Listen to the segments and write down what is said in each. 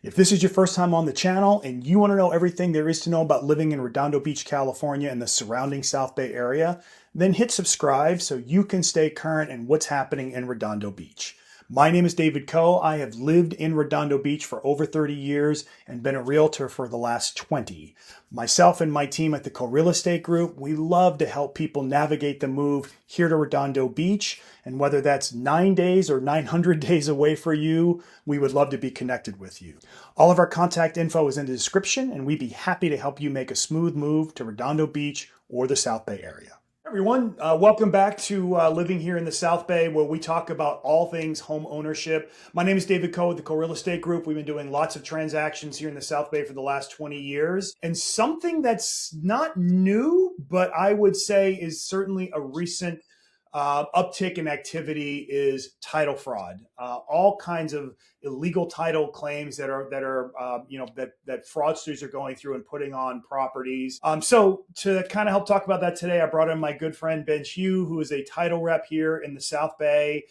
If this is your first time on the channel and you want to know everything there is to know about living in Redondo Beach, California and the surrounding South Bay area, then hit subscribe so you can stay current in what's happening in Redondo Beach. My name is David Coe. I have lived in Redondo Beach for over 30 years and been a realtor for the last 20. Myself and my team at the Coe Real Estate Group, we love to help people navigate the move here to Redondo Beach. And whether that's 9 days or 900 days away for you, we would love to be connected with you. All of our contact info is in the description, and we'd be happy to help you make a smooth move to Redondo Beach or the South Bay area. Everyone, welcome back to Living Here in the South Bay, where we talk about all things home ownership. My name is David Coe with the Coe Real Estate Group. We've been doing lots of transactions here in the South Bay for the last 20 years. And something that's not new, but I would say is certainly a recent uptick in activity is title fraud. All kinds of illegal title claims that fraudsters are going through and putting on properties. So to kind of help talk about that today, I brought in my good friend Ben Hsu, who is a title rep here in the South Bay.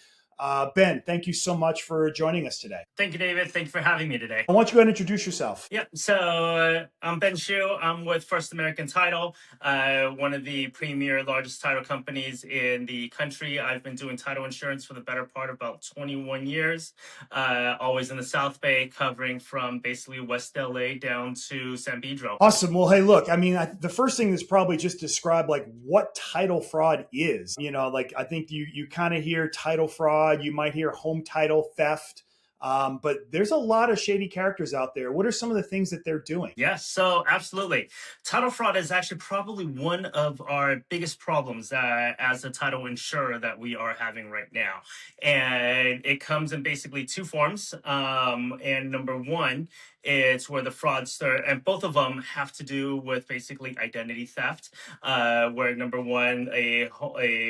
Ben, thank you so much for joining us today. Thank you, David. Thank you for having me today. I want you to go ahead and introduce yourself. Yep. So I'm Ben Hsu. I'm with First American Title, one of the premier largest title companies in the country. I've been doing title insurance for the better part of about 21 years, always in the South Bay, covering from basically West LA down to San Pedro. Awesome. Well, hey, look, I mean, the first thing is probably just describe like what title fraud is. I think you kind of hear title fraud, you might hear home title theft. But there's a lot of shady characters out there. What are some of the things that they're doing? Yes, so absolutely. Title fraud is actually probably one of our biggest problems as a title insurer that we are having right now. And it comes in basically two forms. And number one, it's where the fraudster, and both of them have to do with basically identity theft, where number one, a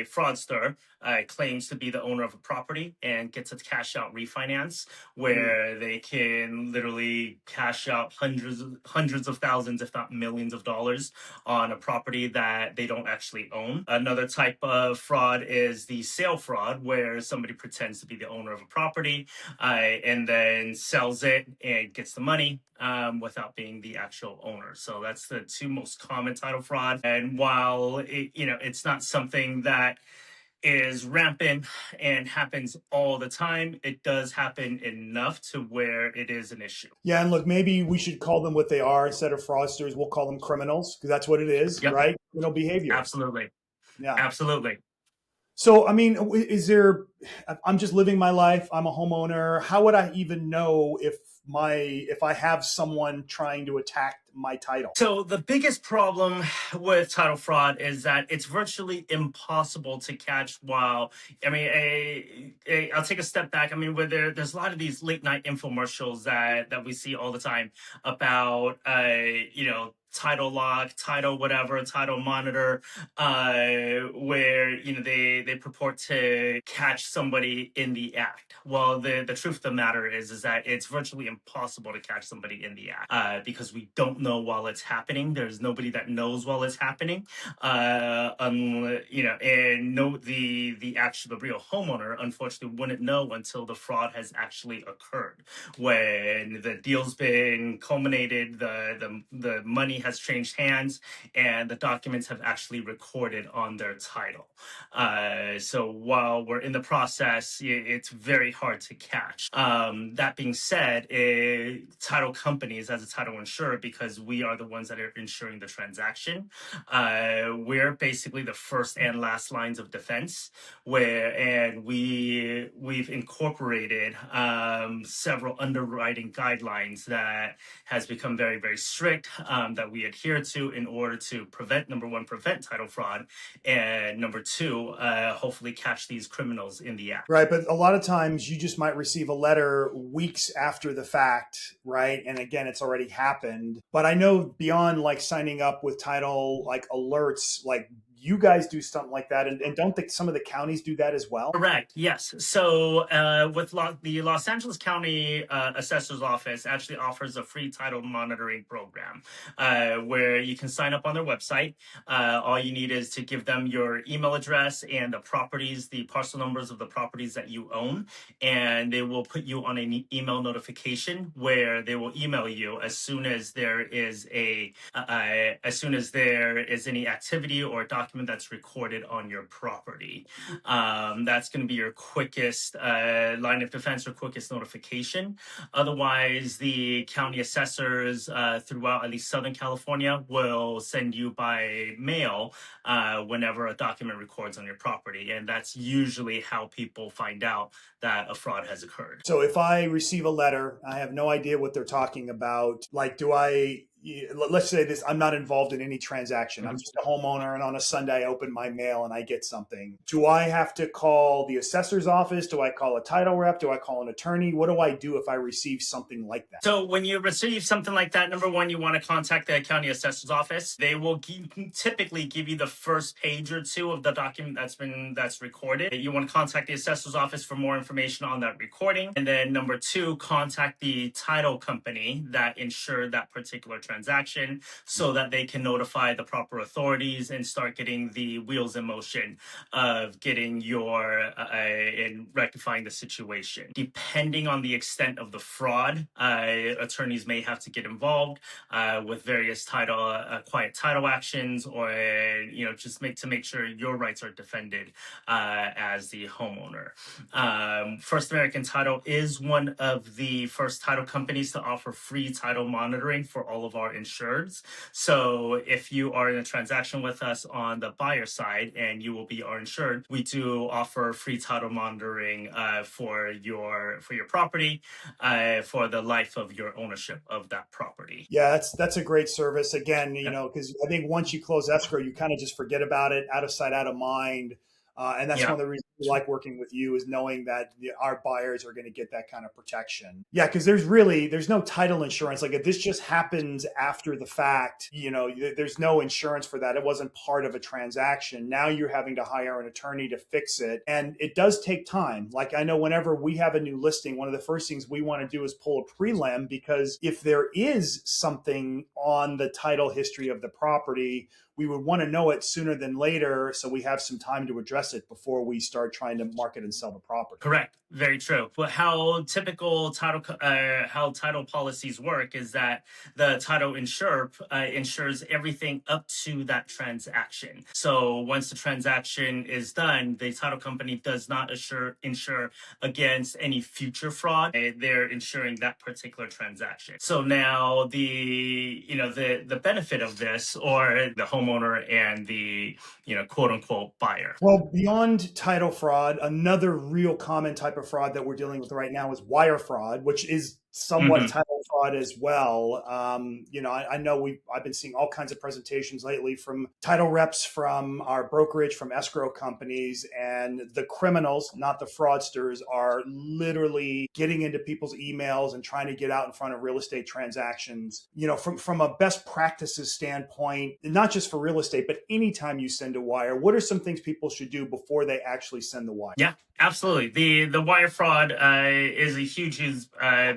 fraudster claims to be the owner of a property and gets a cash out refinance where they can literally cash out hundreds of thousands, if not millions of dollars on a property that they don't actually own. Another type of fraud is the sale fraud, where somebody pretends to be the owner of a property and then sells it and gets the money without being the actual owner. So that's the two most common title fraud. And while it's not something that is rampant and happens all the time, it does happen enough to where it is an issue. Yeah, and look, maybe we should call them what they are instead of fraudsters. We'll call them criminals because that's what it is, Yep. right? Criminal behavior. Absolutely. Yeah. Absolutely. So, I mean, I'm just living my life. I'm a homeowner. How would I even know if I have someone trying to attack my title? So the biggest problem with title fraud is that it's virtually impossible to catch. I'll take a step back. I mean, there's a lot of these late night infomercials that we see all the time about title lock, title whatever, title monitor, where they purport to catch somebody in the act. Well, the truth of the matter is that it's virtually impossible to catch somebody in the act because we don't know while it's happening. There's nobody that knows while it's happening, and the real homeowner unfortunately wouldn't know until the fraud has actually occurred, when the deal's been culminated, the money has changed hands, and the documents have actually recorded on their title. So while we're in the process, it's very hard to catch. That being said, title companies, as a title insurer, because we are the ones that are insuring the transaction, we're basically the first and last lines of defense, and we've incorporated several underwriting guidelines that has become very, very strict, that we adhere to in order to prevent title fraud, and number two, hopefully catch these criminals in the act. Right, but a lot of times you just might receive a letter weeks after the fact, right? And again, it's already happened. But I know beyond like signing up with title like alerts, like you guys do something like that, and don't think some of the counties do that as well? Correct. Yes. So, with the Los Angeles County Assessor's Office actually offers a free title monitoring program where you can sign up on their website. All you need is to give them your email address and the properties, the parcel numbers of the properties that you own, and they will put you on an email notification where they will email you as soon as there is any activity or document that's recorded on your property. That's going to be your quickest line of defense or quickest notification. Otherwise, the county assessors throughout at least Southern California will send you by mail whenever a document records on your property. And that's usually how people find out that a fraud has occurred. So if I receive a letter, I have no idea what they're talking about. Like, let's say this, I'm not involved in any transaction. I'm just a homeowner, and on a Sunday I open my mail and I get something. Do I have to call the assessor's office? Do I call a title rep? Do I call an attorney? What do I do if I receive something like that? So when you receive something like that, number one, you want to contact the county assessor's office. They will typically give you the first page or two of the document that's recorded. You want to contact the assessor's office for more information on that recording. And then number two, contact the title company that insured that particular transaction so that they can notify the proper authorities and start getting the wheels in motion of getting in rectifying the situation. Depending on the extent of the fraud, attorneys may have to get involved with various quiet title actions, or just to make sure your rights are defended as the homeowner. First American Title is one of the first title companies to offer free title monitoring for all of our insureds. So if you are in a transaction with us on the buyer side and you will be our insured, we do offer free title monitoring for your property for the life of your ownership of that property. Yeah, that's a great service. Again, because I think once you close escrow, you kind of just forget about it, out of sight, out of mind. And that's one of the reasons we like working with you, is knowing that our buyers are going to get that kind of protection. Yeah, because there's no title insurance. Like, if this just happens after the fact, there's no insurance for that. It wasn't part of a transaction. Now you're having to hire an attorney to fix it. And it does take time. Like, I know whenever we have a new listing, one of the first things we want to do is pull a prelim, because if there is something on the title history of the property, we would want to know it sooner than later, so we have some time to address it before we start trying to market and sell the property. Correct. Very true. But how title policies work is that the title insurer insures everything up to that transaction. So once the transaction is done, the title company does not insure against any future fraud. They're insuring that particular transaction. So now the benefit of this, or the homeowner and the quote unquote buyer. Well, beyond title fraud, another real common type of fraud that we're dealing with right now is wire fraud, which is somewhat title fraud as well. I know I've been seeing all kinds of presentations lately from title reps, from our brokerage, from escrow companies, and the criminals, not the fraudsters, are literally getting into people's emails and trying to get out in front of real estate transactions. From a best practices standpoint, not just for real estate, but anytime you send a wire, what are some things people should do before they actually send the wire? Yeah, absolutely. The wire fraud is a huge,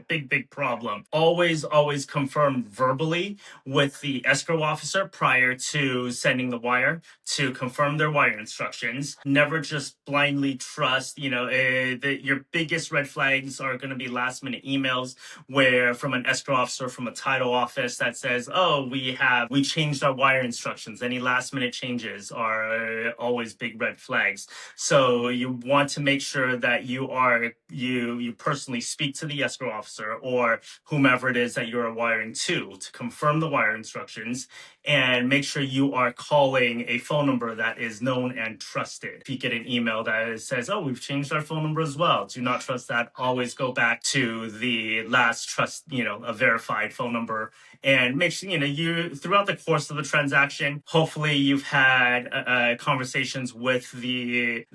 big problem. Always confirm verbally with the escrow officer prior to sending the wire to confirm their wire instructions. Never just blindly trust. Your biggest red flags are going to be last minute emails where from an escrow officer from a title office that says, "Oh, we changed our wire instructions." Any last minute changes are always big red flags. So you want to make sure that you personally speak to the escrow officer or whomever it is that you're wiring to confirm the wire instructions, and make sure you are calling a phone number that is known and trusted. If you get an email that says, "Oh, we've changed our phone number as well," do not trust that. Always go back to the last a verified phone number, and make sure you throughout the course of the transaction, hopefully you've had conversations with the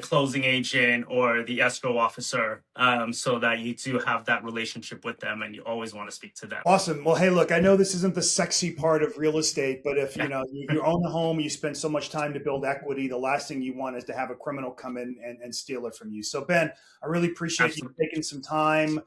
closing agent or the escrow officer, so that you do have that relationship with them, and you always want to speak to them. Awesome. Well, hey, look, I know this isn't the sexy part of real estate estate, but if you own a home, you spend so much time to build equity, the last thing you want is to have a criminal come in and steal it from you. So Ben, I really appreciate you Absolutely. taking some time.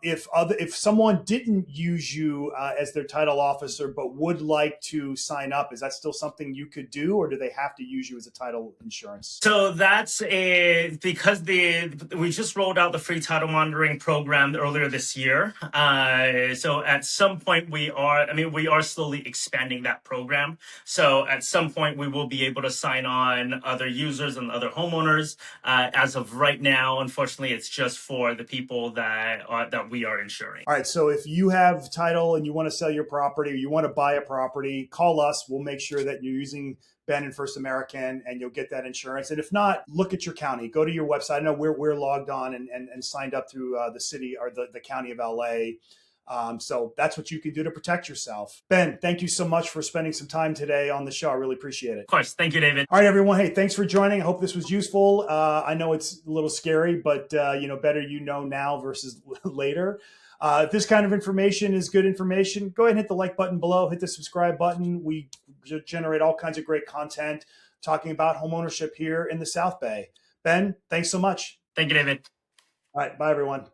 If someone didn't use you as their title officer but would like to sign up, is that still something you could do, or do they have to use you as a title insurance? So that's because we just rolled out the free title monitoring program earlier this year. So at some point we are slowly expanding that program. So at some point we will be able to sign on other users and other homeowners. As of right now, unfortunately, it's just for the people that we are insuring. All right. So if you have title and you want to sell your property or you want to buy a property, call us. We'll make sure that you're using Ben and First American and you'll get that insurance. And if not, look at your county. Go to your website. I know we're logged on and signed up through the city or the county of LA. So that's what you can do to protect yourself. Ben, thank you so much for spending some time today on the show. I really appreciate it. Of course. Thank you, David. All right, everyone. Hey, thanks for joining. I hope this was useful. I know it's a little scary, but better now versus later. If this kind of information is good information, go ahead and hit the like button below, hit the subscribe button. We generate all kinds of great content talking about homeownership here in the South Bay. Ben, thanks so much. Thank you, David. All right, bye, everyone.